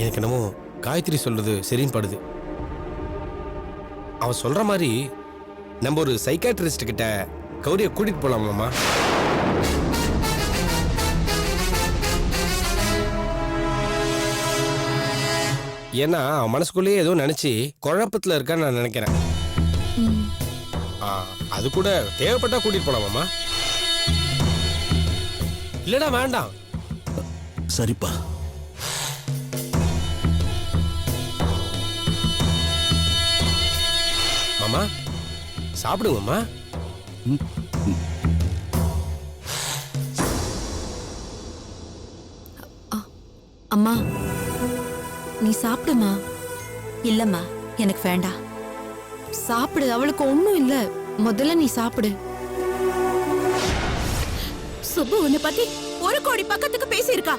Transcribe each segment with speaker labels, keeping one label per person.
Speaker 1: எனக்கு என்னமோ காயத்ரி சொல்றது சரின்னு படுது. அவன் சொல்ற மாதிரி நம்ம ஒரு சைக்காட்ரிஸ்ட் கிட்ட கௌரியை கூட்டிட்டு போலாமாமா? ஏன்னா அவன் மனசுக்குள்ளேயே ஏதோ நினைச்சு குழப்பத்துல இருக்கான்னு நான் நினைக்கிறேன். அது கூட தேவைப்பட்டா கூட்டிட்டு போலாமாமா? இல்லடா வேண்டாம்.
Speaker 2: சரிப்பா.
Speaker 1: மாமா சாப்பிடுங்க மாமா.
Speaker 3: அம்மா நீ சாப்பிடுமா. இல்லம்மா எனக்கு வேண்டாம். சாப்பிடு, அவளுக்கு ஒண்ணும் இல்ல. முதல்ல நீ சாப்பிடு.
Speaker 4: சுப்பு உன்னை பத்தி 1 கோடி பக்கத்துக்கு பேசியிருக்கா.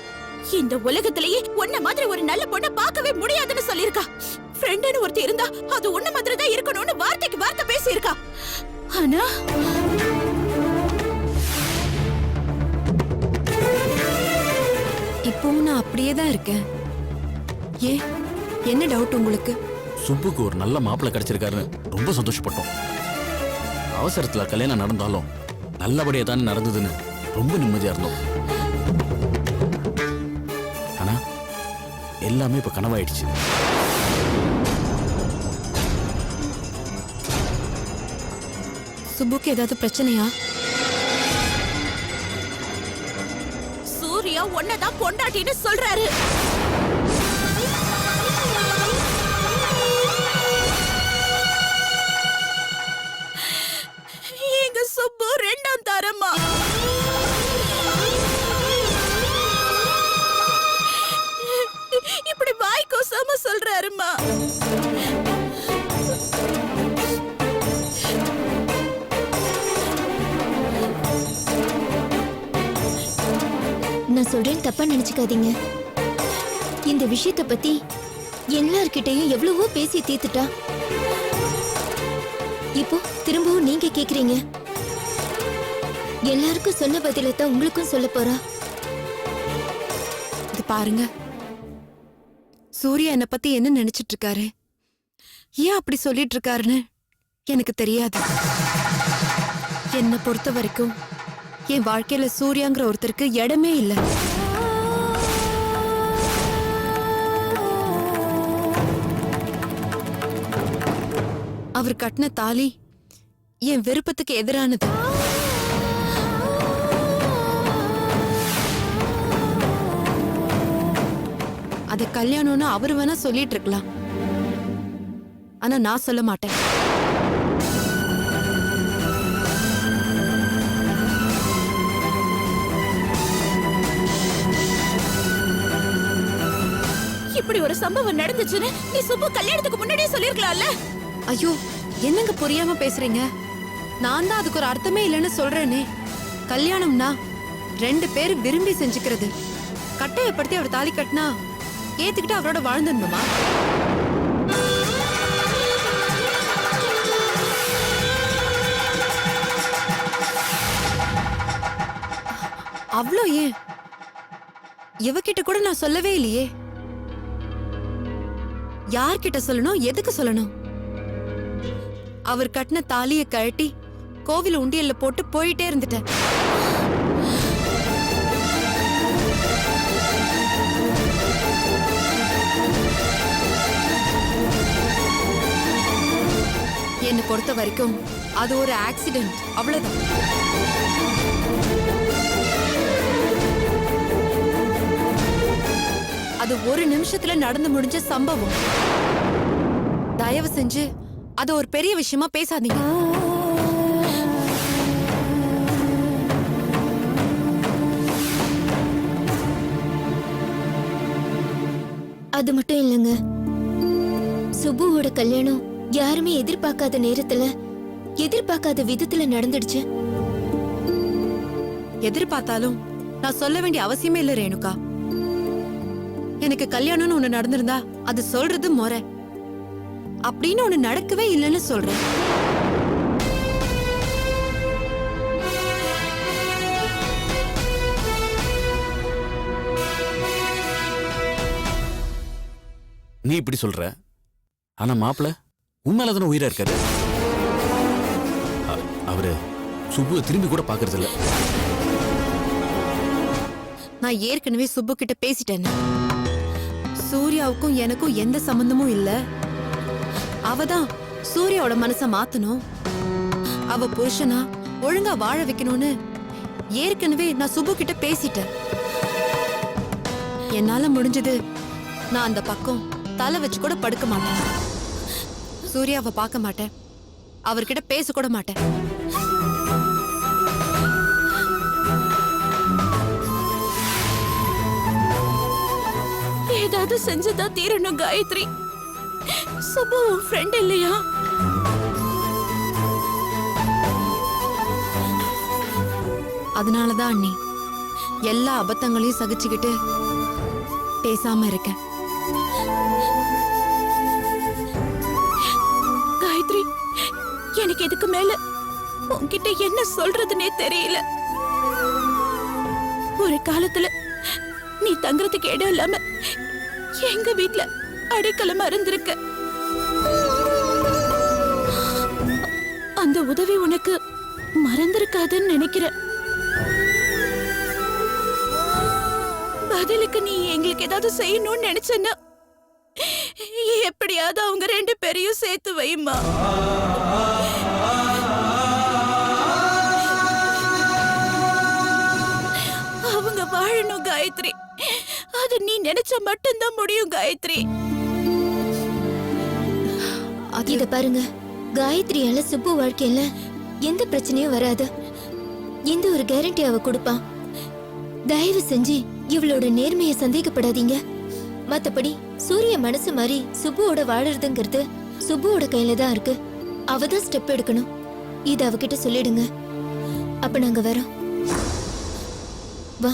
Speaker 4: இந்த உலகத்திலேயே உன்ன மாதிரி ஒரு நல்ல பொண்ணை பார்க்கவே முடியாதுன்னு சொல்லியிருக்கா. ஃப்ரெண்டுன்னு ஒருத்தி இருந்தா அது உன்ன மாதிரி தான் இருக்கணும்னு வார்த்தைக்கு வார்த்தை பேசியிருக்கா. ஆனா
Speaker 3: இப்பவும் நான் அப்படியே தான் இருக்கேன். ஏ என்ன டவுட் உங்களுக்கு?
Speaker 2: சுப்புக்கு ஒரு நல்ல மாப்பிள்ளை கிடைச்சிருக்காருன்னு ரொம்ப சந்தோஷப்பட்டோம். அவசரத்துல கல்யாணம் நடந்தாலும் நல்லபடியா தானே நடந்ததுன்னு ரொம்ப நிம்மதியா இருந்தோம். ஆனா எல்லாமே இப்ப கனவாயிடுச்சு.
Speaker 3: சுப்புக்கு ஏதாவது பிரச்சனையா?
Speaker 4: சூர்யா உன்னதான் பொண்டாட்டின்னு சொல்றாரு. எங்க சுப்பு 2ஆம் தரமா. இப்படி வாய்க்கோசாம சொல்றாருமா.
Speaker 5: நான் சொல்றேன், தப்பா நினைச்சுக்காதீங்க. இந்த விஷயத்தை பத்தி எல்லார்கிட்டையும் எவ்வளவோ பேசி தீர்த்துட்டா. இப்போ திரும்பவும் நீங்க கேக்குறீங்க. எல்லாருக்கும் சொன்ன பதிலத்தான் உங்களுக்கும் சொல்ல போறா.
Speaker 3: இது பாருங்க, சூர்யா என்ன பத்தி என்ன நினைச்சிட்டு இருக்காரு, ஏன் அப்படி சொல்லிட்டு இருக்காருன்னு எனக்கு தெரியாது. என்னை பொறுத்த வரைக்கும் என் வாழ்க்கையில சூர்யாங்கிற ஒருத்தருக்கு இடமே இல்லை. அவர் கட்டின தாலி என் விருப்பத்துக்கு எதிரானது. அது கல்யாணம்னு அவரு வேணா சொல்லிட்டு இருக்கலாம், ஆனா நான் சொல்ல மாட்டேன்.
Speaker 4: இப்படி ஒரு சம்பவம் நடந்துச்சுன்னு நீ சுப்பு கல்யாணத்துக்கு முன்னாடியே சொல்லிருக்கலாம்ல.
Speaker 3: ஐயோ என்னங்க புரியாம பேசுறீங்க? நான் தான் அதுக்கு ஒரு அர்த்தமே இல்லைன்னு சொல்றேனே. கல்யாணம்னா 2 பேர் விரும்பி செஞ்சுக்கிறது. கட்டையப்படுத்தி அவர் தாலி கட்டினா ஏத்துக்கிட்டு அவரோட வாழ்ந்துடணுமா? அவ்வளோ ஏன், இவகிட்ட கூட நான் சொல்லவே இல்லையே. யார்கிட்ட சொல்லணும், எதுக்கு சொல்லணும்? அவர் கட்டின தாலியை கழட்டி கோவில் உண்டியல்ல போட்டு போயிட்டே இருந்துட்டேன். என்னை பொறுத்த வரைக்கும் அது ஒரு ஆக்சிடென்ட், அவ்வளவுதான். அது ஒரு நிமிஷத்துல நடந்து முடிஞ்ச சம்பவம். தயவு செஞ்சு அது ஒரு பெரிய விஷயமா பேசாதீங்க.
Speaker 5: அது மட்டும் இல்லைங்க, சுப்புவோட கல்யாணம் யாருமே எதிர்பார்க்காத நேரத்துல எதிர்பார்க்காத விதத்துல நடந்துடுச்சு.
Speaker 3: எதிர்பார்த்தாலும் நான் சொல்ல வேண்டிய அவசியமே இல்ல ரேணுகா. எனக்கு கல்யாணம்னு ஒண்ணு நடந்திருந்தா அது சொல்றது முறை. அப்படின்னு ஒண்ணு நடக்கவே இல்லைன்னு சொல்றேன்.
Speaker 2: இப்படி சொல்ற, ஆனா மாப்பிள்ள உண்மையில தானே உயிரா இருக்காரு. அவரு சுப்புவை திரும்பி கூட பாக்குறது இல்ல.
Speaker 3: நான் ஏற்கனவே சுப்பு கிட்ட பேசிட்டேன். சூர்யாவுக்கும் எனக்கும் எந்த சம்பந்தமும் இல்ல. அவதான் சூர்யாவோட மனச மாத்தணும், அவ புருஷனா ஒழுங்கா வாழ வைக்கணும்னு ஏற்கனவே நான் சுப்பு கிட்ட பேசிட்டேன். என்னால முடிஞ்சது நான் அந்த பக்கம் தலை வச்சு கூட படுக்க மாட்டேன். சூர்யாவை பார்க்க மாட்டேன், அவர்கிட்ட பேச கூட மாட்டேன்.
Speaker 4: ஏதாவது செஞ்சுதான் தீரணும் காயத்ரி. சுப்பு உன் ஃப்ரெண்ட் இல்லையா?
Speaker 3: அதனாலதான் அண்ணி எல்லா அபத்தங்களையும் சகிச்சுக்கிட்டு பேசாம இருக்கேன்.
Speaker 4: காயத்ரி, எனக்கு இதுக்கு மேல உன்கிட்ட என்ன சொல்றதுன்னே தெரியல. ஒரு காலத்துல நீ தங்குறதுக்கு இடம் இல்லாம எங்க வீட்ல அடைக்கலமா இருந்திருக்க. அந்த உதவி உனக்கு மறந்திருக்காதுன்னு நினைக்கிறேன். பதிலுக்கு நீ எங்களுக்கு ஏதாவது செய்யணும்னு நினைச்சேன்னா எப்படியாவது அவங்க 2 பேரையும் சேர்த்து வைமா. அவங்க வாழணும் காயத்ரி. அது நீ நினைச்ச மட்டும்தான் முடியும் காயத்ரி.
Speaker 5: இத பாருங்க, காயத்ரியால சுப்பு வாழ்க்கையில எந்த பிரச்சனையும் வராது. இந்த ஒரு கேரண்டி அவ கொடுப்பான். தயவு செஞ்சு இவளோட நேர்மையை சந்தேகப்படாதீங்க. மத்தபடி சூரிய மனசு மாதிரி சுப்புவோட வாழறதுங்கிறது சுப்புவோட கையில தான் இருக்கு. அவதான் ஸ்டெப் எடுக்கணும். இத அவகிட்ட சொல்லிடுங்க. அப்ப நாங்க வரோம். வா.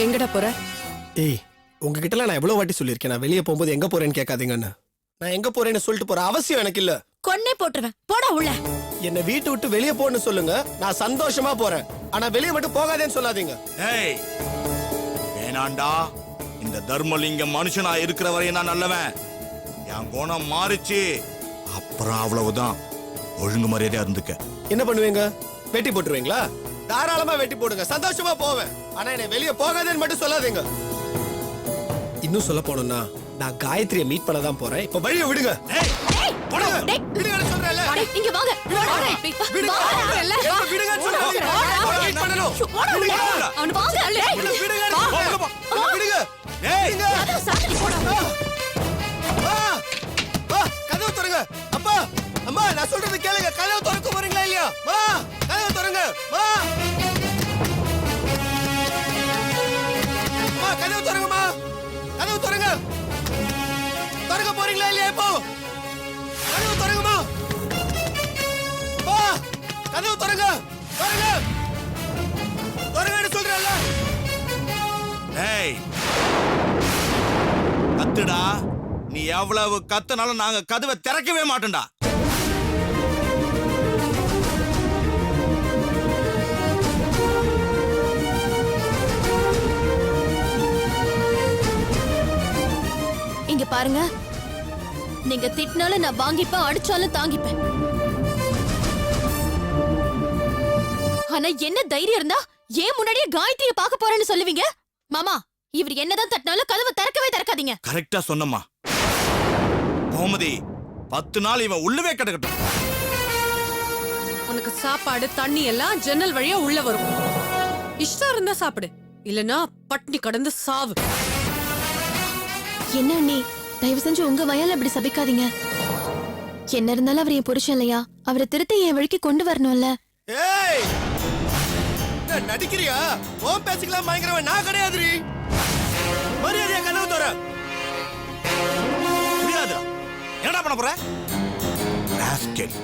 Speaker 3: எங்கடா போற?
Speaker 1: ஏய், உங்ககிட்டலாம் நான் எவ்வளவு வாட்டி சொல்லியிருக்கேன், நான் வெளியே போகும்போது எங்க போறேன்னு கேட்காதீங்கன்னு. நான் எங்க போறேன்னு சொல்லிட்டு போற அவசியம் எனக்கு இல்ல.
Speaker 4: கொன்னே போட்டுருவேன், போடா உள்ள.
Speaker 1: என்ன வீட்டு விட்டு வெளியே போன்னு சொல்லுங்க, நான் சந்தோஷமா போறேன். ஆனா வெளியே மட்டும் போகாதேன்னு சொல்லாதீங்க.
Speaker 6: ஏய், வேணாண்டா. இந்த தர்மலிங்கம் மனுஷனா இருக்கிற வரையும் நான் நல்லவன். என் குணம் மாறிச்சு, அப்புறம் அவ்வளவுதான். ஒழுங்கு மரியாதையா இருந்துக்க.
Speaker 1: என்ன பண்ணுவீங்க? வெட்டி போட்டுருவீங்களா? தாராளமா வெட்டி போடுங்க, சந்தோஷமா போவேன். ஆனா என்ன வெளியே போகாதேன்னு மட்டும் சொல்லாதீங்க. இன்னும் சொல்ல போனோம்னா நான் காயத்ரியை மீட் பண்ண தான் போறேன். இப்ப வழியை விடுங்க. விடுங்க. விடுங்கன்னு சொல்றேன்ல.
Speaker 4: இங்க வாங்க.
Speaker 1: விடுங்க. விடுங்கன்னு சொல்றேன். மீட் பண்ணணும். விடுங்க. விடுங்க.
Speaker 6: ஏய்,
Speaker 1: கதவு திறங்க. அப்பா, அம்மா, நான் சொல்றது கேளுங்க. கதவு திறக்க போறீங்களா இல்லையா? கதவு திறங்க. கதவு திறங்கம்மா. கதவு திறங்க. திறக்க போறீங்களா இல்லையா? இப்போ கதவு திறங்கம்மா. கதவு திறங்க. திறங்க. திறங்கன்னு சொல்றேன்ல.
Speaker 6: ஏய், கத்துடா. நீ எவ்வளவு கத்துனாலும் நாங்க கதவை திறக்கவே மாட்டோம்டா.
Speaker 4: இங்க பாருங்க, நீங்க திட்டினாலும் நான் வாங்கிப்பேன், அடிச்சாலும் தாங்கிப்பேன். ஆனா என்ன தைரியம் இருந்தா ஏன் முன்னாடியே காயத்ரியை பார்க்க போறேன்னு சொல்லுவீங்க? மாமா, இவர் என்னதான் தட்டினாலும் கதவை திறக்கவே திறக்காதீங்க.
Speaker 6: கரெக்டா சொன்னம்மா. கோமதி, 10 நாள் இவன் உள்ளவே கிடக்கட்டும்.
Speaker 7: உனக்கு சாப்பாடு தண்ணி எல்லாம் ஜன்னல் வழியா உள்ள வரும். இஷ்டம் இருந்தா சாப்பிடு, இல்லனா பட்னி கடந்து சாவு.
Speaker 5: என்ன நீ தயவு செஞ்சு உங்க வயல இப்படி சபிக்காதீங்க. என்ன இருந்தாலும் அவர் என் புருஷன் இல்லையா? அவரை திருத்த என் வழிக்கு கொண்டு வரணும்ல.
Speaker 1: ஏய் என்ன நடிக்கிறியா? ஓம் பேசிக்கலாம் பயங்கரவன் நான் கிடையாதுரி. மரியாதையா கதவு தர.
Speaker 6: முடியாதுடா. என்னடா பண்ண போற? ராஸ்கல்.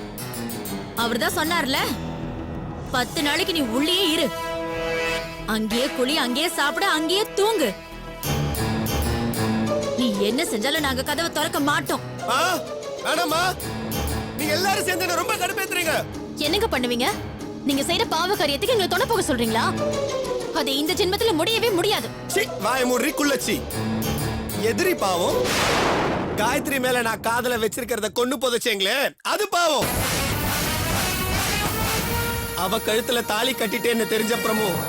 Speaker 4: அவர்தான் சொன்னார்ல, 10 நாளைக்கு நீ உள்ளேயே இரு, அங்கேயே குளி, அங்கேயே சாப்பிட, அங்கேயே தூங்கு. நீ என்ன செஞ்சாலும் நாங்க கதவை திறக்க மாட்டோம்.
Speaker 1: வேணாமா, நீங்க எல்லாரும் சேர்ந்து என்ன ரொம்ப கடுப்பேத்துறீங்க.
Speaker 5: என்னங்க பண்ணுவீங்க? நீங்க செய்யற பாவ காரியத்துக்கு எங்களை தொண போக சொல்றீங்களா? அது இந்த ஜென்மத்துல முடியவே முடியாது.
Speaker 1: சி வாய மூடி குள்ளச்சி. எதிரி பாவம். காயத்ரி மேல நான் காதல வச்சிருக்கிறத கொண்டு போதச்சேங்களே, அது பாவம். அவ கழுத்துல தாலி கட்டிட்டேன்னு தெரிஞ்சப்புறமும்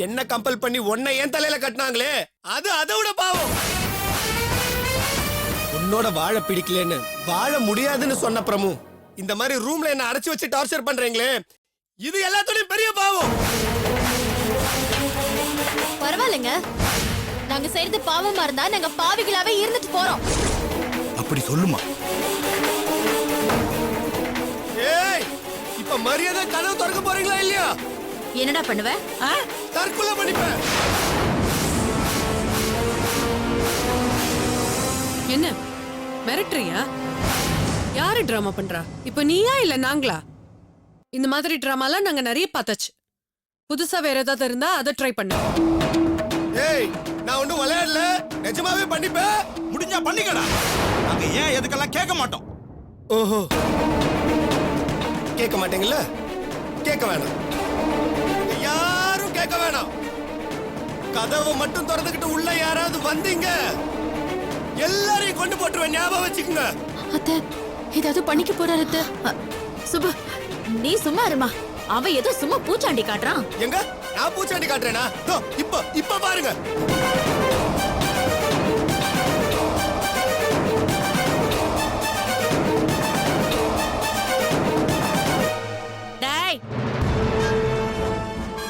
Speaker 1: என்ன கம்பல் பண்ணி உன்னை என் தலையில கட்டினாங்களே, அது அதை விட பாவம். உன்னோட வாழ பிடிக்கலன்னு, வாழ முடியாதுன்னு சொன்னப்புறமும் இந்த மாதிரி ரூம்ல என்ன அடைச்சு வச்சு டார்ச்சர் பண்றீங்களே, இது எல்லாத்தோடையும் பெரிய பாவம்.
Speaker 5: பரவாயில்லைங்க, நாங்க செய்யறது பாவமா இருந்தா நாங்க பாவிகளாவே இருந்துட்டு போறோம்.
Speaker 6: அப்படி சொல்லுமா?
Speaker 1: ஏய், இப்ப மரியாதை கதவு திறக்க போறீங்களா இல்லையா?
Speaker 4: என்னடா பண்ணுவ?
Speaker 1: தற்கொலை பண்ணிப்பேன்.
Speaker 7: என்ன மிரட்டுறியா? யாரு டிராமா பண்றா? இப்ப நீயா இல்ல நாங்களா? இந்த மாதிரி டிராமாலாம் நாங்க நிறைய பார்த்தாச்சு. புதுசா வேற ஏதாவது இருந்தா அதை ட்ரை பண்ணு.
Speaker 1: ஏய், நான் ஒண்ணும் விளையாடல, நிஜமாவே பண்ணிப்பேன்.
Speaker 6: முடிஞ்சா பண்ணிக்கடா. நாங்க ஏன் எதுக்கெல்லாம் கேட்க மாட்டோம்.
Speaker 1: ஓஹோ, கேட்க மாட்டீங்கல்ல? கேட்க வேணாம், யாரும் கேட்க வேணாம். கதவை மட்டும் திறந்துக்கிட்டு உள்ள யாராவது வந்தீங்க, எல்லாரையும் கொண்டு போட்டுருவேன், ஞாபகம் வச்சுக்கோங்க.
Speaker 5: அத்தை, ஏதாவது பண்ணிக்க போறாரு அத்தை.
Speaker 4: சுபு, நீ சும்மா இருமா. அவன் ஏதோ சும்மா பூச்சாண்டி காட்டுறான்.
Speaker 1: எங்க நான் பூச்சாண்டி காட்டுறேனா? தோ, இப்ப பாருங்க.
Speaker 4: டேய்,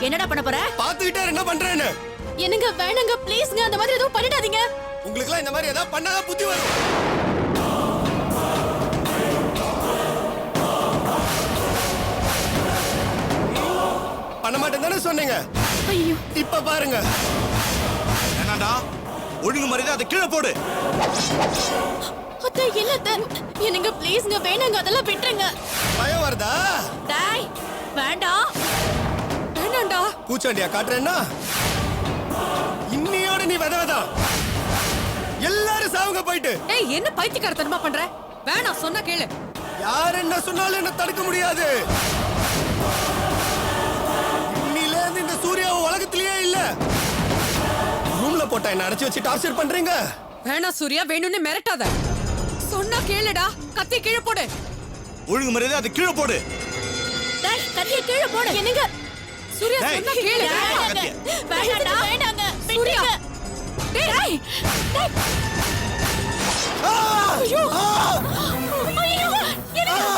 Speaker 4: என்னடா பண்ண போற?
Speaker 1: பாத்துக்கிட்டே என்ன பண்றேன்னு.
Speaker 5: என்னங்க வேணாங்க, ப்ளீஸ்ங்க, அந்த மாதிரி எதுவும் பண்ணிடாதீங்க.
Speaker 1: உங்களுக்குலாம் இந்த மாதிரி ஏதாவது பண்ணாதான் புத்தி வரும். பண்ண மாட்டேன் தானே சொன்னீங்க?
Speaker 5: ஐயோ,
Speaker 1: இப்ப பாருங்க.
Speaker 6: என்னடா ஒழுங்கு மரியாதை அதை கீழே போடு.
Speaker 5: அத்தை, இல்ல அத்தை, என்னங்க ப்ளீஸ்ங்க, வேணாங்க, அதெல்லாம் விட்டுருங்க.
Speaker 1: பயம் வருதா?
Speaker 4: டேய், வேண்டாம்.
Speaker 7: வேணாண்டா.
Speaker 1: பூச்சாண்டியா காட்டுறேன்னா இன்னியோட நீ விதவதான். எல்லாரும் சாவுங்க போயிட்டு.
Speaker 7: ஏய், என்ன பைத்தியக்காரத்தனமா பண்ற? வேணாம், சொன்னா கேளு.
Speaker 1: யார் என்ன சொன்னாலும் என்ன தடுக்க முடியாது. இன்னில இருந்து இந்த சூர்யாவை உலகத்திலேயே இல்ல. ரூம்ல போட்டா என்ன அடைச்சு வச்சு டார்ச்சர் பண்றீங்க.
Speaker 7: வேணா சூர்யா, வேணும்னு மிரட்டாத. சொன்னா கேளுடா. கத்தி கீழே போடு.
Speaker 6: ஒழுங்கு மரியாதை அதை கீழே போடு.
Speaker 4: டேய், கத்திய கீழே போடு.
Speaker 5: என்னங்க
Speaker 7: சூர்யா,
Speaker 6: டேய்,
Speaker 7: சொன்னா கேளு.
Speaker 6: கத்திய.
Speaker 4: வேண்டாடா.
Speaker 5: வேண்டாங்க,
Speaker 7: சூர்யா.
Speaker 5: விட்டுருங்க.
Speaker 7: டேய்,
Speaker 5: ஐயோ, ஐயோ, என்னங்க,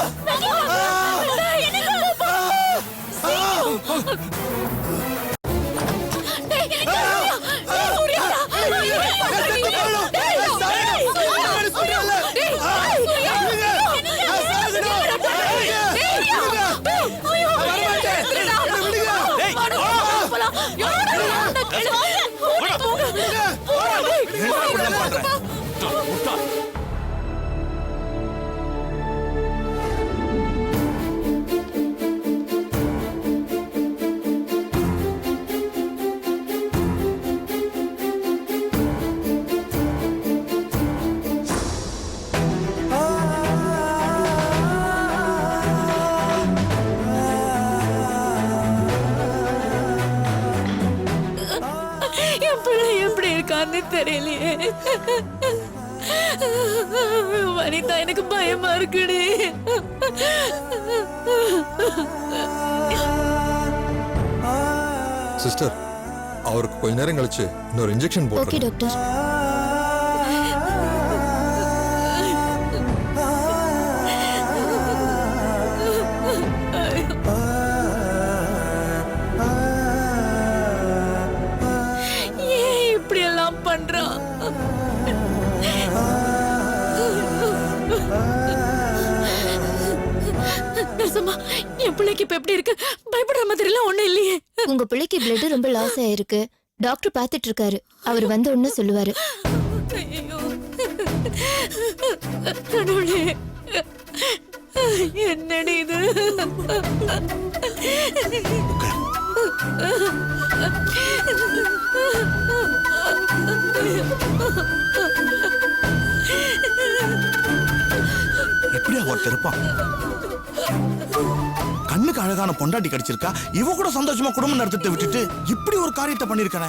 Speaker 5: தெரியலையே. வனிதா, எனக்கு பயமா இருக்குடி.
Speaker 8: சிஸ்டர், அவருக்கு கொஞ்ச நேரம் கழிச்சு இன்னொரு இன்ஜெக்ஷன்
Speaker 5: ஓகே
Speaker 8: போடுறேன்.
Speaker 5: டாக்டர்.
Speaker 4: ஏன் இப்படி எல்லாம் பண்றான்? ரோசம்மா, என் பிள்ளைக்கு இப்ப எப்படி இருக்கு? பயப்படுற மாதிரி எல்லாம் ஒண்ணும் இல்லையே.
Speaker 5: உங்க பிள்ளைக்கு பிளட் ரொம்ப லாஸ் ஆயிருக்கு. டாக்டர் பாத்துட்டு இருக்காரு. அவர் வந்த உடனே சொல்லுவாரு.
Speaker 4: ஐயோ, கடவுளே, என்னடி இது?
Speaker 6: எப்படியா ஒருத்தர் இருப்பான்? கண்ணுக்கு அழகான பொண்டாட்டி கிடைச்சிருக்கா, இவ கூட சந்தோஷமா குடும்பம் நடத்திட்டு விட்டுட்டு இப்படி ஒரு காரியத்தை பண்ணிருக்கானே,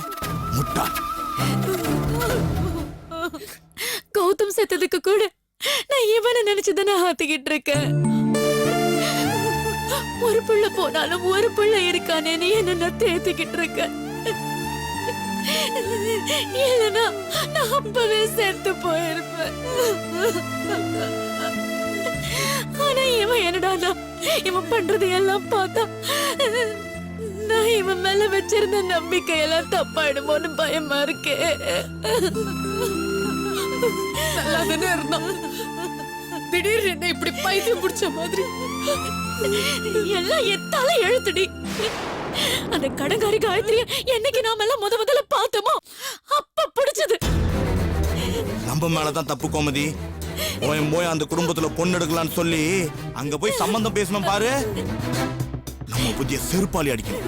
Speaker 6: முட்டாள்.
Speaker 4: கௌதம் செத்ததுக்கு கூட நான் இவனை நினைச்சுதானே ஆத்திக்கிட்டு இருக்கேன். ஒரு புள்ள போனாலும் ஒரு புள்ள இருக்கானே நீ என்ன தேத்திக்கிட்டு இருக்க. இல்லனா நான் அப்பவே செத்து போயிருப்பேன். ஆனா இவன் என்னடா, இவன் பண்றது எல்லாம் பார்த்தா நான் இவன் மேல வச்சிருந்த நம்பிக்கையெல்லாம் தப்பாயிடுமோன்னு பயமா இருக்கே.
Speaker 7: நல்லாதானே இருந்தான். திடீர்னு என்ன இப்படி பைத்தியம் பிடிச்ச மாதிரி.
Speaker 4: எல்லாம் எத்தால எழுத்துடி. அந்த கடங்காரி காயத்ரிய என்னைக்கு நாம எல்லாம் முதல்ல பார்த்தோமோ அப்ப பிடிச்சது.
Speaker 6: நம்ம மேலதான் தப்பு கோமதி. போய் அந்த குடும்பத்துல பொண்ணு எடுக்கலாம்னு சொல்லி அங்க போய் சம்பந்தம் பேசணும் பாரு, நம்ம புதிய செருப்பாளி அடிக்கணும்.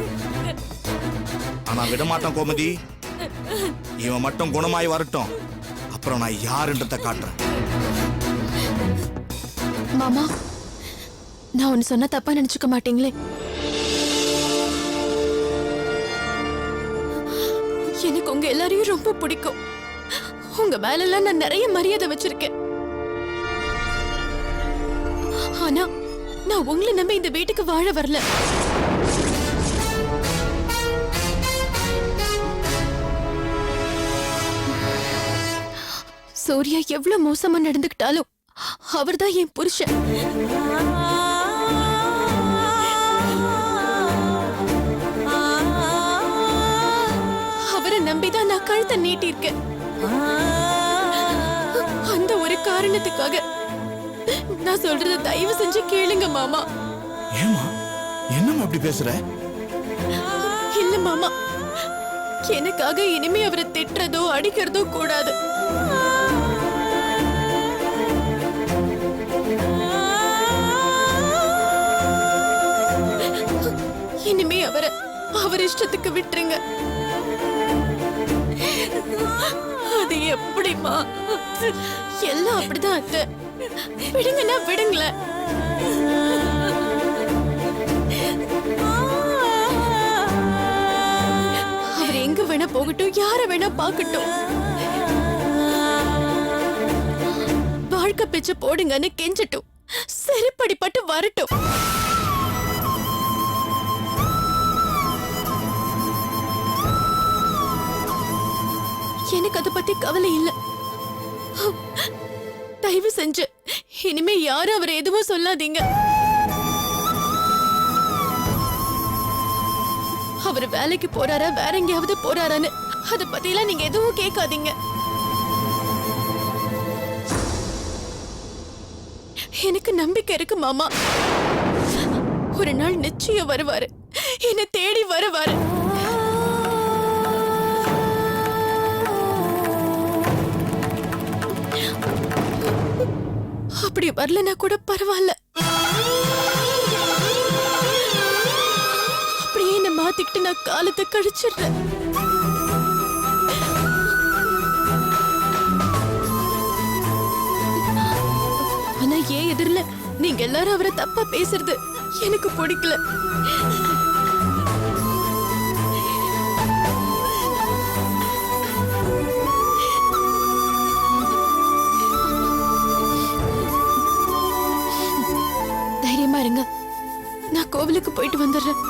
Speaker 6: ஆனா விடமாட்டான் கோமதி. இவன் மட்டும் குணமாய் வரட்டும், அப்புறம் நான் யாருன்றத காட்டுறேன்.
Speaker 4: மாமா, நான் ஒன்னு சொன்னா தப்பா நினைச்சுக்க மாட்டீங்களே? எனக்கு உங்க எல்லாரையும் ரொம்ப பிடிக்கும். உங்க மேல எல்லாம் நான் நிறைய மரியாதை வச்சிருக்கேன். ஆனா நான் உங்களை நம்பி இந்த வீட்டுக்கு வாழ வரல. சூர்யா எவ்வளவு மோசமா நடந்துக்கிட்டாலும் அவர்தான் என் புருஷன். அவரை நம்பிதான் நான் கழுத்தை நீட்டியிருக்கேன். அந்த ஒரு காரணத்துக்காக நான் சொல்றத தயவு செஞ்சு கேளுங்க மாமா.
Speaker 6: ஏமா என்னம்மா அப்படி பேசுற?
Speaker 4: இல்ல மாமா, எனக்காக இனிமே அவரை திட்டுறதோ அடிக்கிறதோ கூடாது. இனிமே அவர் இஷ்டத்துக்கு விட்டுருங்க. அது எப்படிமா? எல்லாம் அப்படிதான் அத்தை. விடுங்கன்னா விடுங்களேன். அவர் எங்க வேணா போகட்டும், யார வேணா பார்க்கட்டும். வாழ்க்கை பிச்சை போடுங்கன்னு கெஞ்சட்டும், செருப்படிப்பட்டு வரட்டும். எனக்கு அதை பத்தி கவலை இல்ல. தயவு செஞ்சு இனிமே யாரும் அவர் எதுவும் சொல்லாதீங்க. அவர் வேலைக்கு போறாரா வேற எங்கேயாவது போறாரான்னு அத பத்தி எல்லாம் நீங்க எதுவும் கேட்காதீங்க. எனக்கு நம்பிக்கை இருக்கு மாமா. ஒரு நாள் நிச்சயம் வருவாரு, என்னை தேடி வருவாரு. அப்படி வரலனா கூட பரவாயில்ல. அப்படியே என்ன மாத்திக்கிட்டு நான் காலத்தை கழிச்சிடுறேன். ஆனா ஏன் எதிரில நீங்க எல்லாரும் அவரை தப்பா பேசுறது எனக்கு பிடிக்கல. தைரியமா இருங்க, நான் கோவிலுக்கு போயிட்டு வந்துடுறேன்.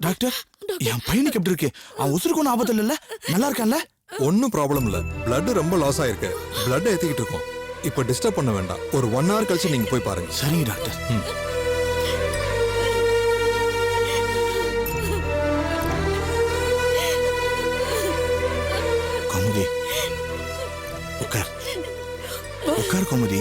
Speaker 6: டாக்டர் என் பையனுக்கு எப்படி இருக்கு? அவன் உசுருக்கு ஒன்றும் ஆபத்து இல்லைல்ல? நல்லா இருக்கான்ல?
Speaker 8: ஒன்றும் ப்ராப்ளம் இல்லை. blood ரொம்ப லாஸ் ஆயிருக்கு. blood ஏற்றிக்கிட்டு இருக்கோம். இப்போ டிஸ்டர்ப் பண்ண வேண்டாம். ஒரு 1 hour கழிச்சு நீங்க போய் பாருங்க.
Speaker 6: சரிங்க டாக்டர். கோமதி உட்கார், உட்கார் கோமதி.